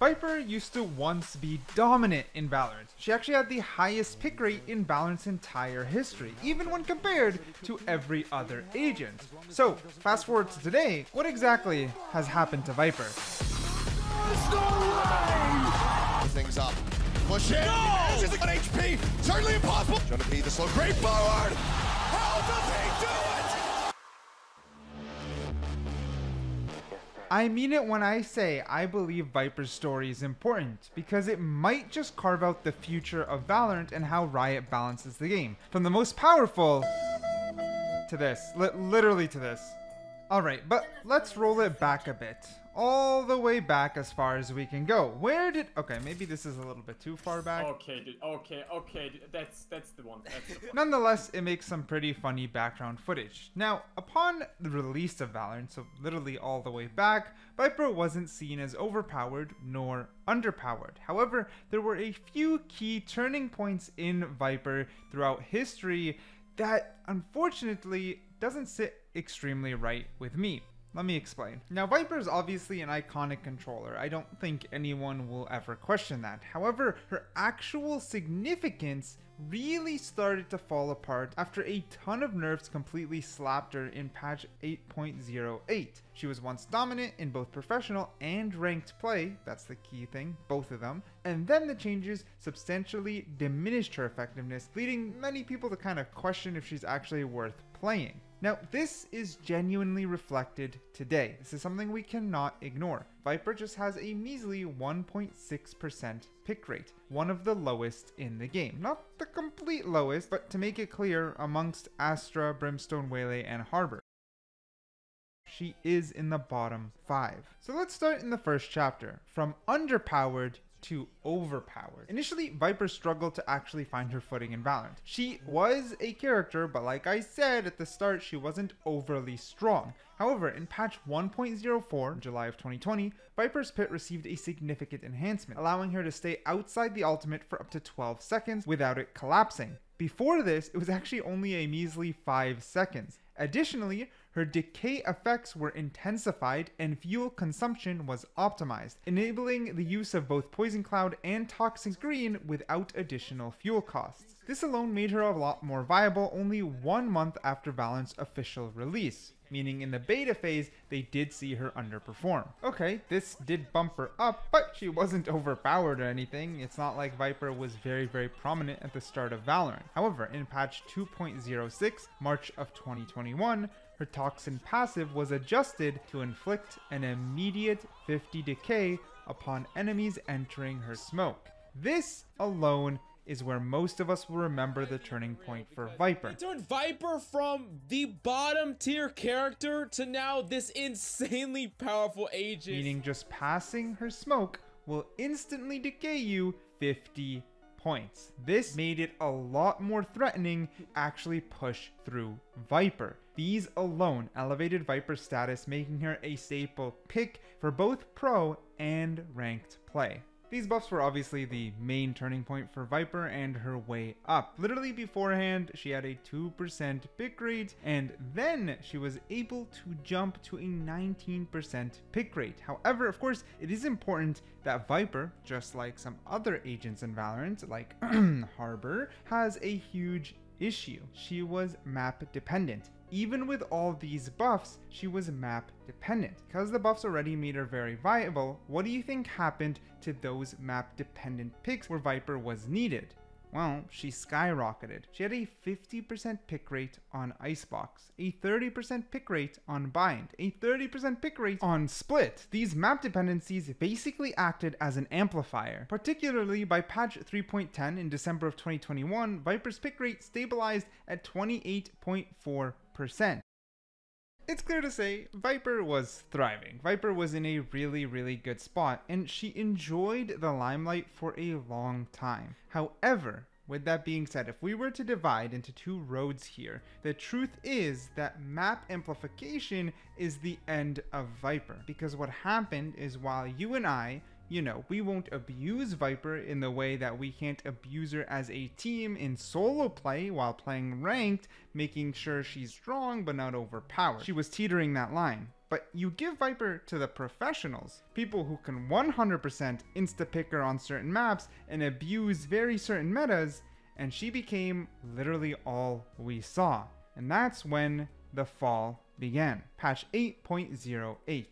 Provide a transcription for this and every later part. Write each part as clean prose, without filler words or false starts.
Viper used to once be dominant in Valorant. She actually had the highest pick rate in Valorant's entire history, even when compared to every other agent. So, fast forward to today, what exactly has happened to Viper? There's no way! Things up. Push in. No! She's got HP. Certainly impossible. Trying to beat the slow. Great forward. How does he do it? I mean it when I say I believe Viper's story is important, because it might just carve out the future of Valorant and how Riot balances the game. From the most powerful to this. Literally to this. Alright, but let's roll it back a bit. All the way back as far as we can go. Okay, maybe this is a little bit too far back. Okay, dude. Okay, dude. That's the one. Nonetheless, it makes some pretty funny background footage. Now, upon the release of Valorant, so literally all the way back, Viper wasn't seen as overpowered nor underpowered. However, there were a few key turning points in Viper throughout history that unfortunately doesn't sit extremely right with me. Let me explain. Now, Viper is obviously an iconic controller. I don't think anyone will ever question that. However, her actual significance really started to fall apart after a ton of nerfs completely slapped her in patch 8.08. She was once dominant in both professional and ranked play, that's the key thing, both of them, and then the changes substantially diminished her effectiveness, leading many people to kind of question if she's actually worth playing. Now, this is genuinely reflected today. This is something we cannot ignore. Viper just has a measly 1.6% pick rate, one of the lowest in the game. Not the complete lowest, but to make it clear, amongst Astra, Brimstone, Waylay, and Harbor. She is in the bottom 5. So let's start in the first chapter, from underpowered to overpowered. Initially, Viper struggled to actually find her footing in Valorant. She was a character, but like I said at the start, she wasn't overly strong. However, in patch 1.04 in July of 2020, Viper's pit received a significant enhancement, allowing her to stay outside the ultimate for up to 12 seconds without it collapsing. Before this, it was actually only a measly 5 seconds. Additionally, her decay effects were intensified and fuel consumption was optimized, enabling the use of both Poison Cloud and Toxic Screen without additional fuel costs. This alone made her a lot more viable only 1 month after Valorant's official release, meaning in the beta phase, they did see her underperform. Okay, this did bump her up, but she wasn't overpowered or anything. It's not like Viper was very prominent at the start of Valorant. However, in patch 2.06, March of 2021, her Toxin passive was adjusted to inflict an immediate 50 decay upon enemies entering her smoke. This alone is where most of us will remember the turning point for Viper. It turned Viper from the bottom tier character to now this insanely powerful agent. Meaning just passing her smoke will instantly decay you 50 points. This made it a lot more threatening to actually push through Viper. These alone elevated Viper's status, making her a staple pick for both pro and ranked play. These buffs were obviously the main turning point for Viper and her way up. Literally beforehand, she had a 2% pick rate, and then she was able to jump to a 19% pick rate. However, of course, it is important that Viper, just like some other agents in Valorant, like Harbor, has a huge issue. She was map dependent. Even with all these buffs, she was map dependent. Because the buffs already made her very viable, what do you think happened to those map dependent picks where Viper was needed? Well, she skyrocketed. She had a 50% pick rate on Icebox, a 30% pick rate on Bind, a 30% pick rate on Split. These map dependencies basically acted as an amplifier. Particularly by patch 3.10 in December of 2021, Viper's pick rate stabilized at 28.4%. It's clear to say Viper was thriving. Viper was in a really good spot, and she enjoyed the limelight for a long time. However, with that being said, if we were to divide into two roads here, the truth is that map amplification is the end of Viper. Because what happened is, while you and I, we won't abuse Viper in the way that we can't abuse her as a team in solo play while playing ranked, making sure she's strong but not overpowered. She was teetering that line. but you give Viper to the professionals, people who can 100% insta-pick her on certain maps and abuse very certain metas, and she became literally all we saw. And that's when the fall began. Patch 8.08.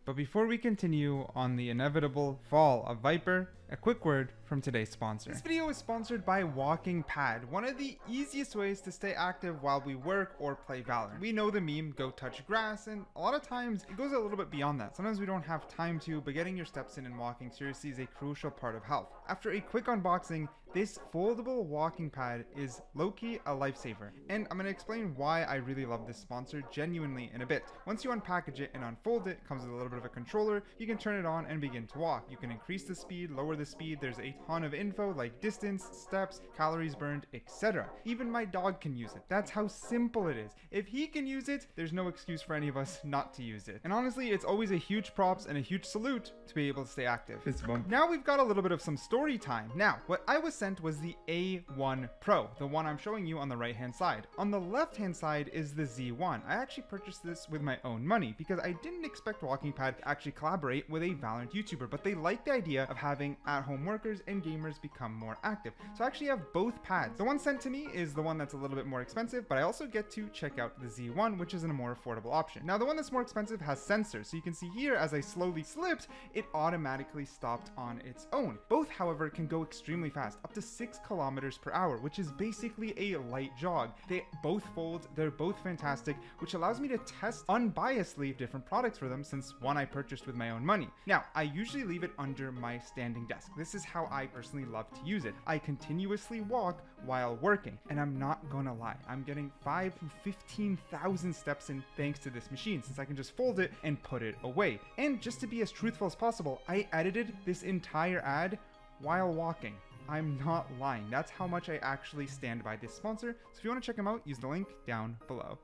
But before we continue on the inevitable fall of Viper, a quick word from today's sponsor. This video is sponsored by Walking Pad, one of the easiest ways to stay active while we work or play Valorant. We know the meme, go touch grass, and a lot of times it goes a little bit beyond that. Sometimes we don't have time to, but getting your steps in and walking seriously is a crucial part of health. After a quick unboxing, this foldable walking pad is low-key a lifesaver, and I'm going to explain why I really love this sponsor genuinely in a bit. Once you unpackage it and unfold it, it comes with a little bit of a controller. You can turn it on and begin to walk. You can increase the speed, lower the speed. There's a ton of info like distance, steps, calories burned, etc. Even my dog can use it. That's how simple it is. If he can use it, there's no excuse for any of us not to use it. And honestly, it's always a huge props and a huge salute to be able to stay active. Now we've got a little bit of some story time. Now, what I was sent was the A1 Pro, the one I'm showing you on the right hand side. On the left hand side is the Z1. I actually purchased this with my own money because I didn't expect Walking Pad to actually collaborate with a Valorant YouTuber, but they like the idea of having at-home workers and gamers become more active. So I actually have both pads. The one sent to me is the one that's a little bit more expensive, but I also get to check out the Z1, which is a more affordable option. Now the one that's more expensive has sensors, so you can see here as I slowly slipped, it automatically stopped on its own. Both, however, can go extremely fast, up to 6 kilometers per hour, which is basically a light jog. They both fold, they're both fantastic, which allows me to test unbiasedly different products for them, since one I purchased with my own money. Now, I usually leave it under my standing desk. This is how I personally love to use it. I continuously walk while working, and I'm not gonna lie, I'm getting 5,000 to 15,000 steps in thanks to this machine, since I can just fold it and put it away. And just to be as truthful as possible, I edited this entire ad while walking. I'm not lying. That's how much I actually stand by this sponsor. So if you want to check them out, use the link down below.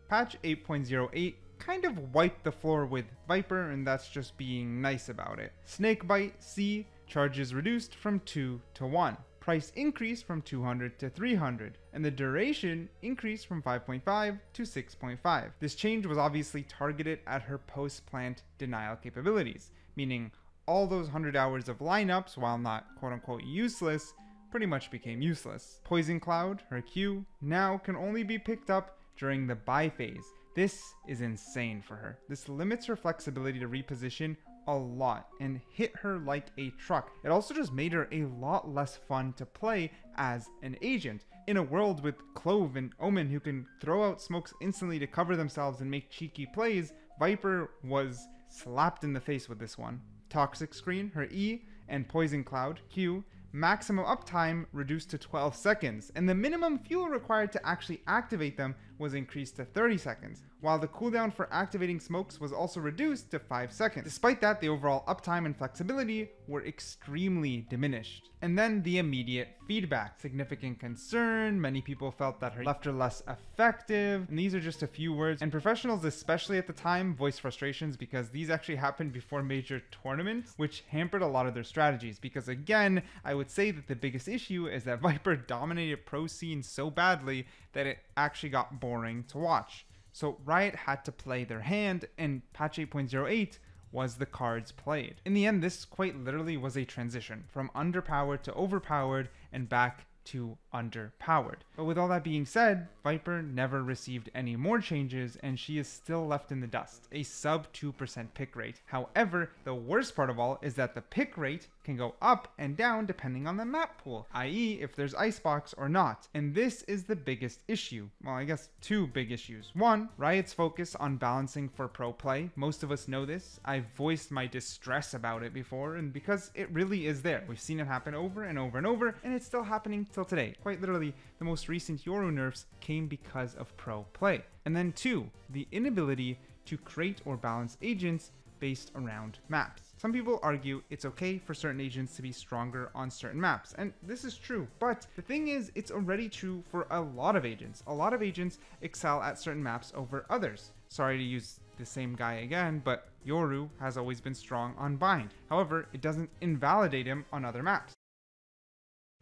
Patch 8.08 kind of wiped the floor with Viper, and that's just being nice about it. Snakebite C, charges reduced from 2 to 1. Price increased from 200 to 300, and the duration increased from 5.5 to 6.5. This change was obviously targeted at her post-plant denial capabilities, meaning all those 100 hours of lineups, while not quote-unquote useless, pretty much became useless. Poison Cloud, her Q, now can only be picked up during the buy phase. This is insane for her. This limits her flexibility to reposition a lot and hit her like a truck. It also just made her a lot less fun to play as an agent. In a world with Clove and Omen who can throw out smokes instantly to cover themselves and make cheeky plays, Viper was slapped in the face with this one. Toxic Screen, her E, and Poison Cloud, Q, maximum uptime reduced to 12 seconds, and the minimum fuel required to actually activate them was increased to 30 seconds, while the cooldown for activating smokes was also reduced to 5 seconds. Despite that, the overall uptime and flexibility were extremely diminished. And then the immediate feedback. Significant concern, many people felt that her left her less effective, and these are just a few words. And professionals, especially at the time, voiced frustrations because these actually happened before major tournaments, which hampered a lot of their strategies. Because again, I would say that the biggest issue is that Viper dominated pro scene so badly that it actually got boring to watch. So Riot had to play their hand, and patch 8.08 was the cards played. In the end, this quite literally was a transition from underpowered to overpowered and back to underpowered. But with all that being said, Viper never received any more changes, and she is still left in the dust, a sub 2% pick rate. However, the worst part of all is that the pick rate can go up and down depending on the map pool, i.e. if there's icebox or not. And this is the biggest issue. Well, I guess two big issues. One, Riot's focus on balancing for pro play. Most of us know this. I've voiced my distress about it before, and because it really is there. We've seen it happen over and over and over, and it's still happening till today. Quite literally, the most recent Yoru nerfs came because of pro play. And then two, the inability to create or balance agents based around maps. Some people argue it's okay for certain agents to be stronger on certain maps, and this is true, but the thing is, it's already true for a lot of agents. A lot of agents excel at certain maps over others. Sorry to use the same guy again, but Yoru has always been strong on Bind. However, it doesn't invalidate him on other maps.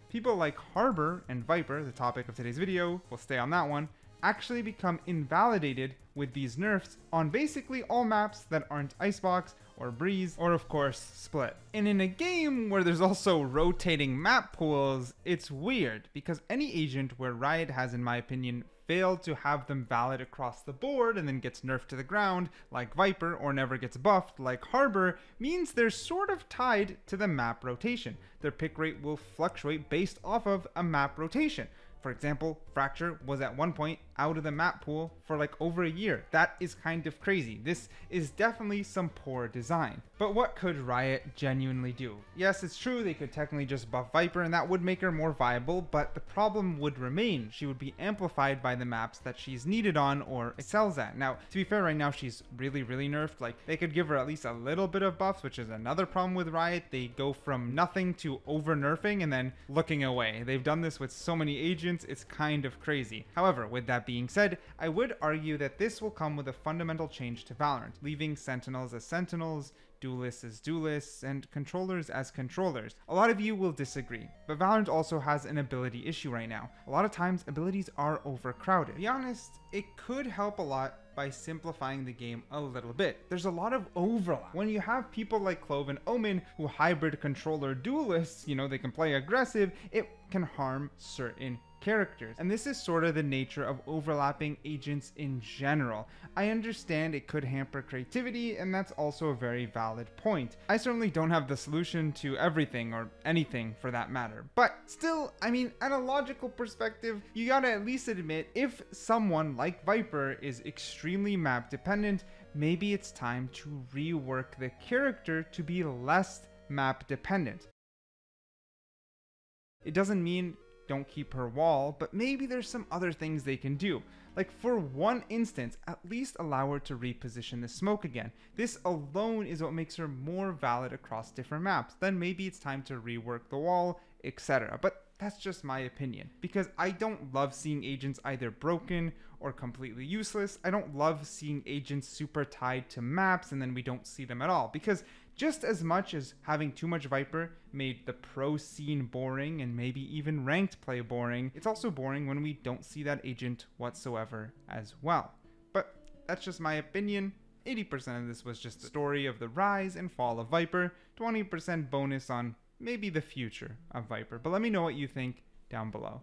People like Harbor and Viper, the topic of today's video, we'll stay on that one, actually become invalidated with these nerfs on basically all maps that aren't Icebox or Breeze or of course Split. And in a game where there's also rotating map pools, it's weird because any agent where Riot has, in my opinion, failed to have them valid across the board and then gets nerfed to the ground like Viper or never gets buffed like Harbor means they're sort of tied to the map rotation. Their pick rate will fluctuate based off of a map rotation. For example, Fracture was at one point out of the map pool for like over a year. That is kind of crazy. This is definitely some poor design. But what could Riot genuinely do? Yes, it's true they could technically just buff Viper and that would make her more viable, but the problem would remain. She would be amplified by the maps that she's needed on or excels at. Now, to be fair, right now she's really nerfed. Like, they could give her at least a little bit of buffs, which is another problem with Riot. They go from nothing to over nerfing and then looking away. They've done this with so many agents, it's kind of crazy. However, with that being said, I would argue that this will come with a fundamental change to Valorant, leaving Sentinels as Sentinels, duelists as duelists, and controllers as controllers. A lot of you will disagree, but Valorant also has an ability issue right now. A lot of times, abilities are overcrowded. To be honest, it could help a lot by simplifying the game a little bit. There's a lot of overlap. When you have people like Clove and Omen who hybrid controller duelists, you know, they can play aggressive, it can harm certain characters. And this is sort of the nature of overlapping agents in general. I understand it could hamper creativity, and that's also a very valid point. I certainly don't have the solution to everything or anything for that matter. But still, I mean, at a logical perspective, you gotta at least admit if someone like Viper is extremely map dependent, maybe it's time to rework the character to be less map dependent. It doesn't mean don't keep her wall, but maybe there's some other things they can do. Like, for one instance, at least allow her to reposition the smoke again. This alone is what makes her more valid across different maps. Then maybe it's time to rework the wall, etc. But that's just my opinion, because I don't love seeing agents either broken or completely useless. I don't love seeing agents super tied to maps and then we don't see them at all, because just as much as having too much Viper made the pro scene boring and maybe even ranked play boring, it's also boring when we don't see that agent whatsoever as well. But that's just my opinion. 80% of this was just the story of the rise and fall of Viper, 20% bonus on maybe the future of Viper. But let me know what you think down below.